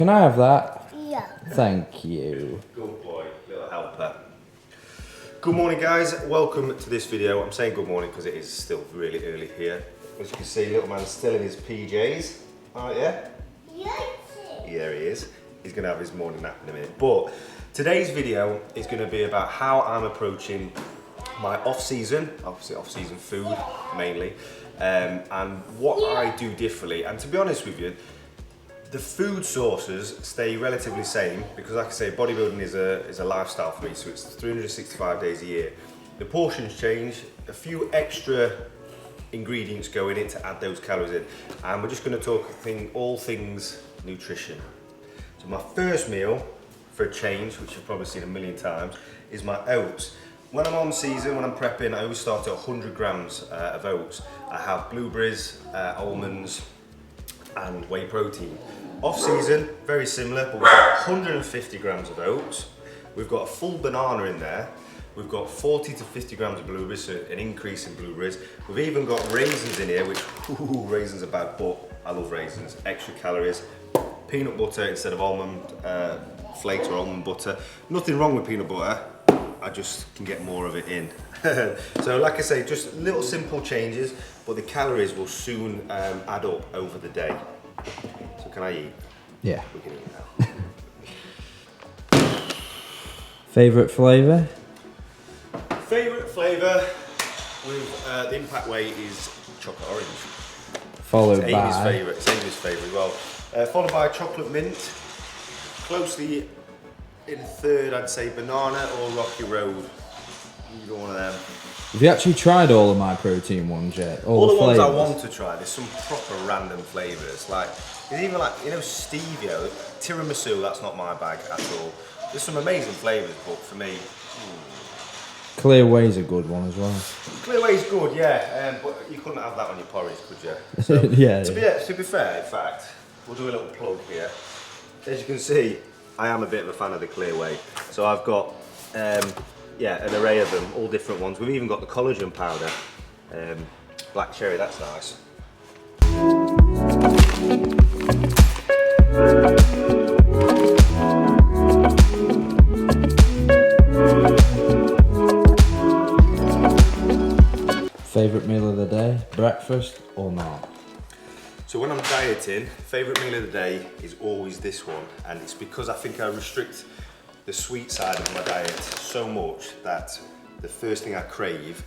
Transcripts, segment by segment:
Can I have that? Yeah. Thank you. Good boy, little helper. Good morning guys, welcome to this video. I'm saying good morning because it is still really early here. As you can see, little man's still in his PJs. Oh yeah? Yes. Yeah, there he is. He's gonna have his morning nap in a minute. But today's video is gonna be about how I'm approaching my off-season, obviously off-season food mainly, and what I do differently. And to be honest with you, the food sources stay relatively same because, like I say, bodybuilding is a lifestyle for me, so it's 365 days a year. The portions change, a few extra ingredients go in it to add those calories in, and we're just going to talk all things nutrition. So my first meal, for a change, which you've probably seen a million times, is my oats. When I'm on season, when I'm prepping, I always start at 100 grams of oats. I have blueberries, almonds, and whey protein. Off season, very similar, but we've got 150 grams of oats. We've got a full banana in there. We've got 40 to 50 grams of blueberries, so an increase in blueberries. We've even got raisins in here, which, raisins are bad, but I love raisins. Extra calories. Peanut butter instead of almond flakes or almond butter. Nothing wrong with peanut butter, I just can get more of it in. So like I say, just little simple changes, but the calories will soon add up over the day. So can I eat? Yeah. We can eat now. Favourite flavour? Favourite flavour with the impact whey is chocolate orange. Followed It's by... Amy's favourite. It's Amy's favourite as well. Followed by chocolate mint. Closely in third, I'd say banana or Rocky Road. Either one of them. Have you actually tried all of my protein ones yet? All the ones I flavours? want to try, there's some proper random flavours. Like, there's even like, stevia, tiramisu, that's not my bag at all. There's some amazing flavours, but for me, Clear Way's a good one as well. Clear Way's good, yeah, but you couldn't have that on your porridge, could you? So, Yeah. To be fair, in fact, we'll do a little plug here. As you can see, I am a bit of a fan of the Clear Whey. So I've got, an array of them, all different ones. We've even got the collagen powder, black cherry, that's nice. Favourite meal of the day? Breakfast or not? So when I'm dieting, favourite meal of the day is always this one, and it's because I think I restrict the sweet side of my diet so much that the first thing I crave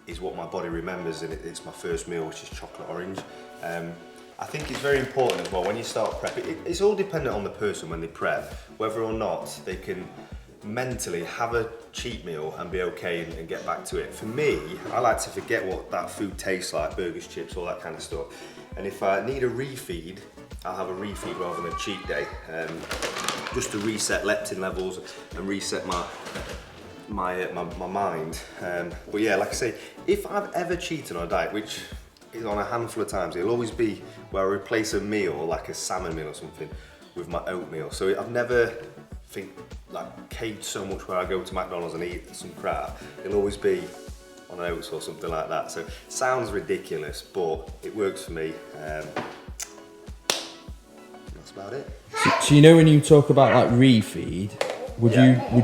is what my body remembers, and it's my first meal, which is chocolate orange. I think it's very important as well when you start prepping. It's all dependent on the person when they prep, whether or not they can mentally have a cheat meal and be okay and get back to it. For me, I like to forget what that food tastes like, burgers, chips, all that kind of stuff. And if I need a refeed, I'll have a refeed rather than a cheat day, just to reset leptin levels and reset my mind. But yeah, like I say, if I've ever cheated on a diet, which is on a handful of times, it'll always be where I replace a meal, like a salmon meal or something, with my oatmeal. So I've never caved so much where I go to McDonald's and eat some crap. It'll always be on oats or something like that. So it sounds ridiculous, but it works for me. That's about it. So you know when you talk about like refeed, would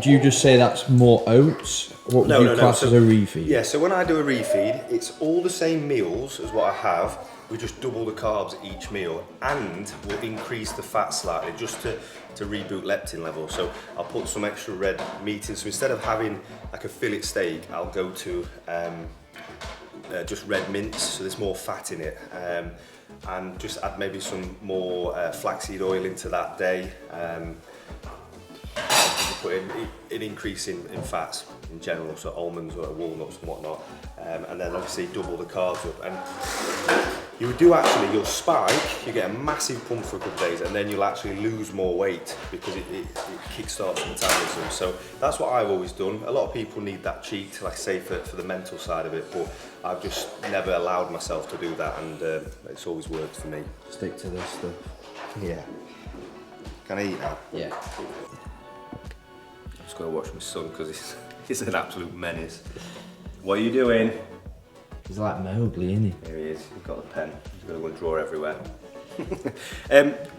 you just say that's more oats? What would you class as a refeed? Yeah, so when I do a refeed, it's all the same meals as what I have. We just double the carbs each meal, and we'll increase the fat slightly just to reboot leptin levels. So I'll put some extra red meat in. So instead of having like a fillet steak, I'll go to just red mince, so there's more fat in it. And just add maybe some more flaxseed oil into that day. Put in an increase in fats in general, so almonds or walnuts and whatnot, and then obviously double the carbs up. And you'll spike, you get a massive pump for a couple of days, and then you'll actually lose more weight because it kickstarts the metabolism. So that's what I've always done. A lot of people need that cheat, like I say, for the mental side of it, but I've just never allowed myself to do that, and it's always worked for me. Stick to this stuff. Yeah. Can I eat now? Yeah. I'm just going to watch my son because he's an absolute menace. What are you doing? He's like Mowgli, isn't he? Here he is. He's got the pen. He's going to go and draw everywhere.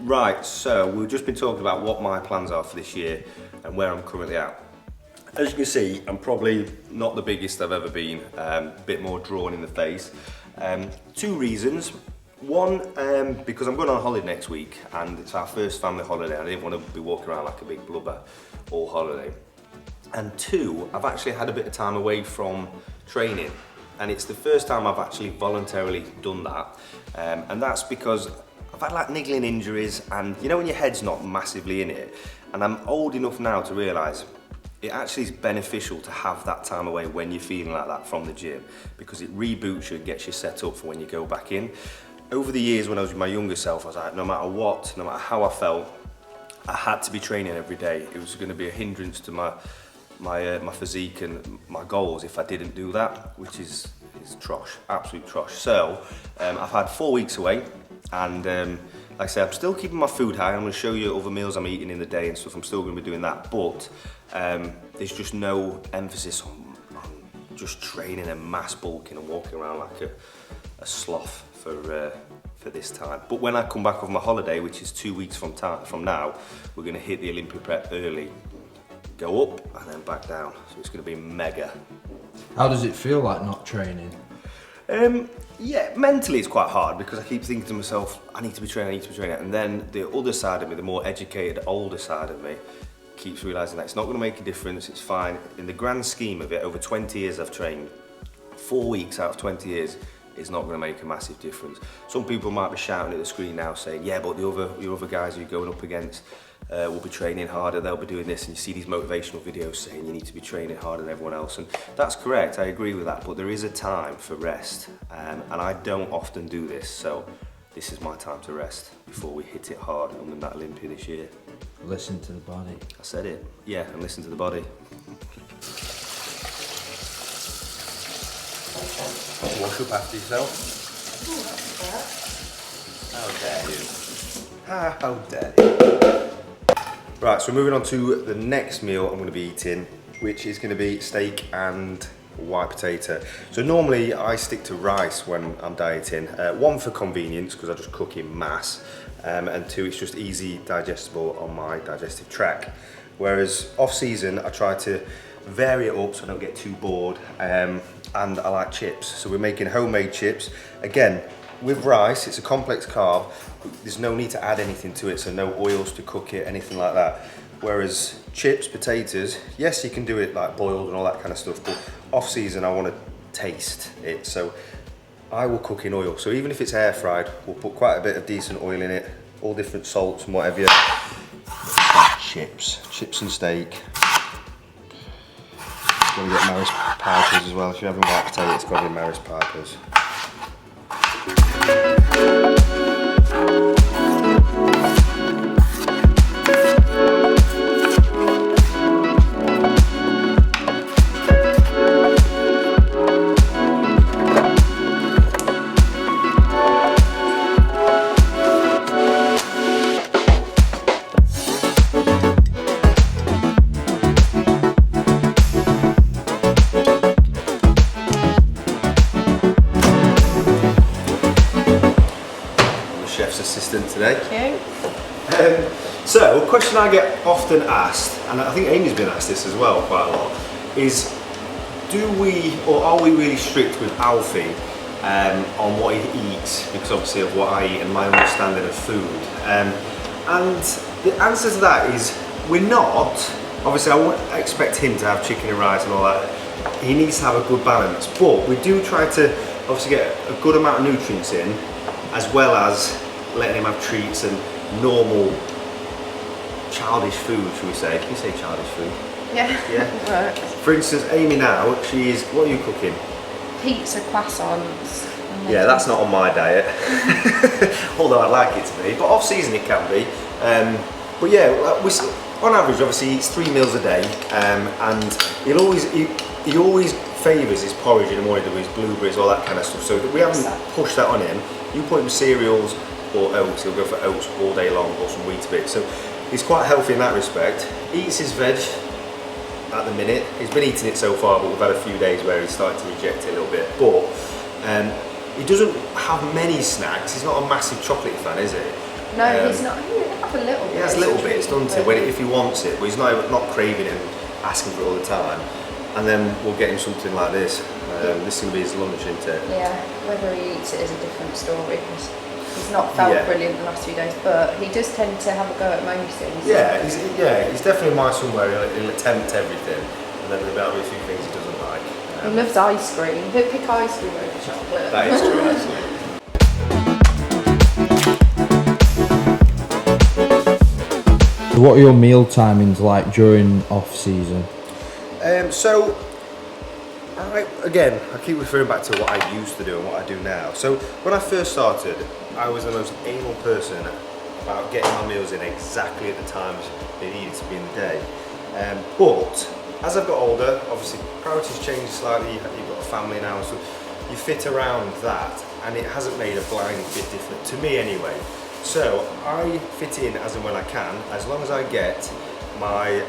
Right, so we've just been talking about what my plans are for this year and where I'm currently at. As you can see, I'm probably not the biggest I've ever been, a bit more drawn in the face. 2 reasons. One, because I'm going on holiday next week and it's our first family holiday. I didn't want to be walking around like a big blubber all holiday. And 2, I've actually had a bit of time away from training. And it's the first time I've actually voluntarily done that. And that's because I've had like niggling injuries, and you know when your head's not massively in it. And I'm old enough now to realise it actually is beneficial to have that time away when you're feeling like that from the gym, because it reboots you and gets you set up for when you go back in. Over the years when I was with my younger self, I was like, no matter what, no matter how I felt, I had to be training every day. It was going to be a hindrance to my physique and my goals if I didn't do that, which is trosh, absolute trosh. So I've had 4 weeks away, and like I said, I'm still keeping my food high. I'm going to show you other meals I'm eating in the day and stuff. I'm still going to be doing that, but there's just no emphasis on just training and mass bulking and walking around like a sloth for this time. But when I come back off my holiday, which is 2 weeks from now, we're going to hit the Olympic prep early, go up and then back down. So it's going to be mega. How does it feel like not training? Yeah, mentally it's quite hard because I keep thinking to myself, I need to be training, and then the other side of me, the more educated, older side of me, keeps realising that it's not going to make a difference, it's fine. In the grand scheme of it, over 20 years I've trained, 4 weeks out of 20 years is not going to make a massive difference. Some people might be shouting at the screen now saying, yeah, but your other guys you're going up against will be training harder, they'll be doing this, and you see these motivational videos saying you need to be training harder than everyone else, and that's correct, I agree with that, but there is a time for rest, and I don't often do this, so this is my time to rest before we hit it hard and win that Olympia this year. Listen to the body. I said it, yeah, and listen to the body. Wash up after yourself. How dare you. How dare you. Right, so we're moving on to the next meal I'm going to be eating, which is going to be steak and white potato. So normally I stick to rice when I'm dieting. 1 for convenience, because I just cook in mass, and 2, it's just easy digestible on my digestive tract. Whereas off season I try to vary it up so I don't get too bored, and I like chips. So we're making homemade chips. Again, with rice, it's a complex carb. There's no need to add anything to it, so no oils to cook it, anything like that. Whereas chips, potatoes, yes, you can do it like boiled and all that kind of stuff, but off season I want to taste it. So I will cook in oil. So even if it's air fried, we'll put quite a bit of decent oil in it, all different salts and whatever. Chips and steak. Got to get Maris Pipers as well. If you're having white potato, it's got to be Maris Pipers. Today. Thank you. So, a question I get often asked, and I think Amy's been asked this as well quite a lot, is do we, or are we really strict with Alfie on what he eats, because obviously of what I eat and my understanding of food? And the answer to that is we're not. Obviously I wouldn't expect him to have chicken and rice and all that. He needs to have a good balance, but we do try to obviously get a good amount of nutrients in, as well as letting him have treats and normal childish food, should we say? Can you say childish food? Yeah. Works. For instance, Amy now, she's, what are you cooking? Pizza croissants. Yeah, that's not on my diet. Although I'd like it to be, but off season it can be. But yeah, on average, obviously he eats 3 meals a day, and he always favours his porridge in the morning with his blueberries, all that kind of stuff. So we haven't pushed that on him. You put him cereals or oats, he'll go for oats all day long, or some wheat bits. So he's quite healthy in that respect. Eats his veg at the minute. He's been eating it so far, but we've had a few days where he's started to reject it a little bit. But he doesn't have many snacks. He's not a massive chocolate fan, is he? No, he's not. He has a little bit. He has little bits, doesn't he? If he wants it, but he's not craving it and asking for it all the time. And then we'll get him something like this. This is going to be his lunch, isn't it? Yeah, whether he eats it is a different story. He's not felt brilliant the last few days, but he does tend to have a go at most things. He's definitely my son where he'll attempt everything, and then there'll be a few things he doesn't like. He loves ice cream. He'll pick ice cream over chocolate. That is true, actually. What are your meal timings like during off season? I keep referring back to what I used to do and what I do now. So when I first started, I was the most anal person about getting my meals in exactly at the times they needed to be in the day. But as I've got older, obviously priorities change slightly. You've got a family now, so you fit around that, and it hasn't made a blind bit different to me anyway. So I fit in as and when I can, as long as I get my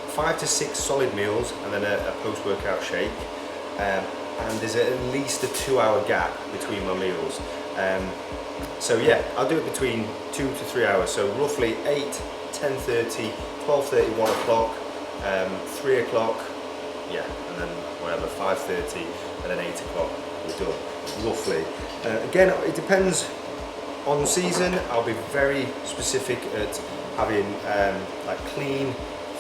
5 to 6 solid meals and then a post-workout shake. And there's at least a 2-hour gap between my meals. So yeah, I'll do it between 2 to 3 hours. So roughly 8, 10:30, 12:30, 1 o'clock, 3 o'clock, and then whatever, 5:30, and then 8 o'clock, we're done, roughly. Again, it depends on the season. I'll be very specific at having like clean,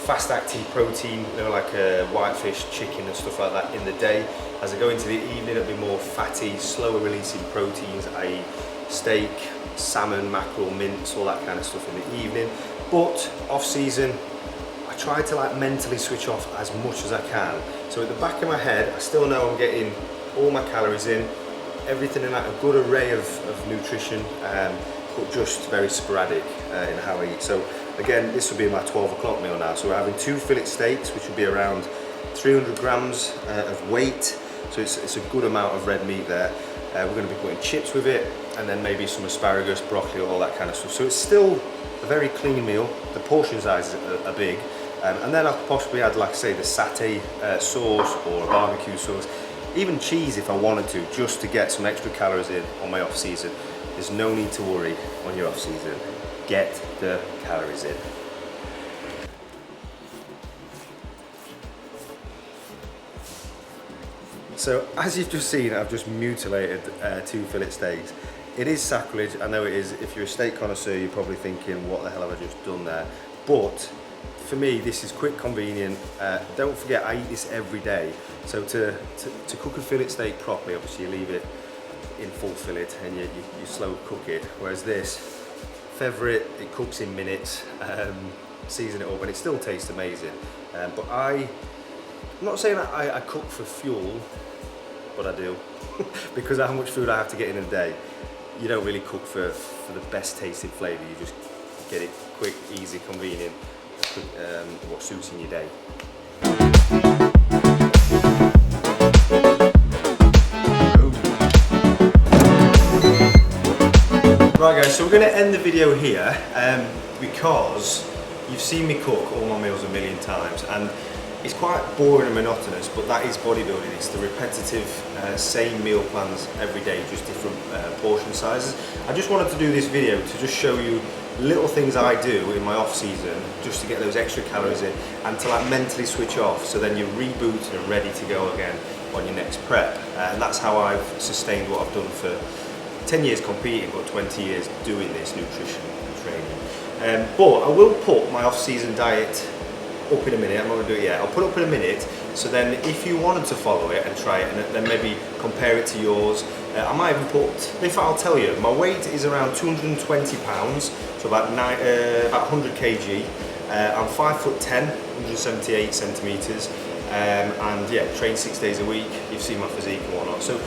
fast-acting protein, like whitefish, chicken and stuff like that in the day. As I go into the evening, it'll be more fatty, slower releasing proteins, i.e. steak, salmon, mackerel, mince, all that kind of stuff in the evening. But off-season, I try to like mentally switch off as much as I can. So at the back of my head, I still know I'm getting all my calories in, everything in like a good array of nutrition, but just very sporadic in how I eat. So again, this will be my 12 o'clock meal now. So we're having 2 fillet steaks, which will be around 300 grams of weight. So it's a good amount of red meat there. We're going to be putting chips with it, and then maybe some asparagus, broccoli, all that kind of stuff. So it's still a very clean meal. The portion sizes are big. And then I could possibly add, like I say, the satay sauce or a barbecue sauce. Even cheese if I wanted to, just to get some extra calories in on my off season. There's no need to worry on your off season. Get the calories in. So as you've just seen, I've just mutilated 2 fillet steaks. It is sacrilege, I know it is. If you're a steak connoisseur, you're probably thinking, what the hell have I just done there? But for me, this is quick, convenient. Don't forget, I eat this every day. So to cook a fillet steak properly, obviously you leave it in full fillet and you slow cook it. Whereas this, feather it, it cooks in minutes, season it up, and it still tastes amazing. But I'm not saying that I cook for fuel, but I do. Because of how much food I have to get in a day. You don't really cook for the best tasting flavour, you just get it quick, easy, convenient, what suits in your day. Right guys, so we're going to end the video here because you've seen me cook all my meals a million times, and it's quite boring and monotonous, but that is bodybuilding. It's the repetitive, same meal plans every day, just different portion sizes. I just wanted to do this video to just show you little things I do in my off season, just to get those extra calories in, and to like mentally switch off, so then you're rebooted and ready to go again on your next prep. And that's how I've sustained what I've done for 10 years competing, but 20 years doing this nutrition and training. But I will put my off season diet up in a minute. I'm not going to do it yet. I'll put it up in a minute, so then if you wanted to follow it and try it and then maybe compare it to yours, I might even put, in fact I'll tell you, my weight is around 220 pounds, so about 100 kg. I'm 5'10", 178 centimetres, and yeah, train 6 days a week. You've seen my physique and whatnot, so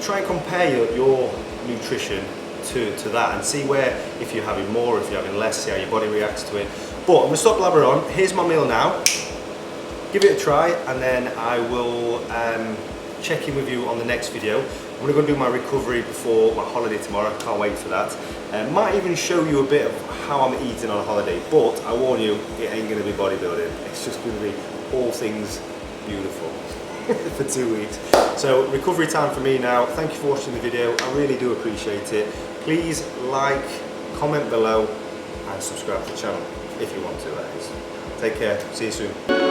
try and compare your nutrition to that and see where, if you're having more, if you're having less, see how your body reacts to it. But I'm going to stop blabbering on. Here's my meal now. Give it a try, and then I will check in with you on the next video. I'm going to go do my recovery before my holiday tomorrow. I can't wait for that. Might even show you a bit of how I'm eating on a holiday, but I warn you, it ain't going to be bodybuilding. It's just going to be all things beautiful. for 2 weeks. So recovery time for me now. Thank you for watching the video. I really do appreciate it. Please like, comment below and subscribe to the channel if you want to, that is. Take care. See you soon.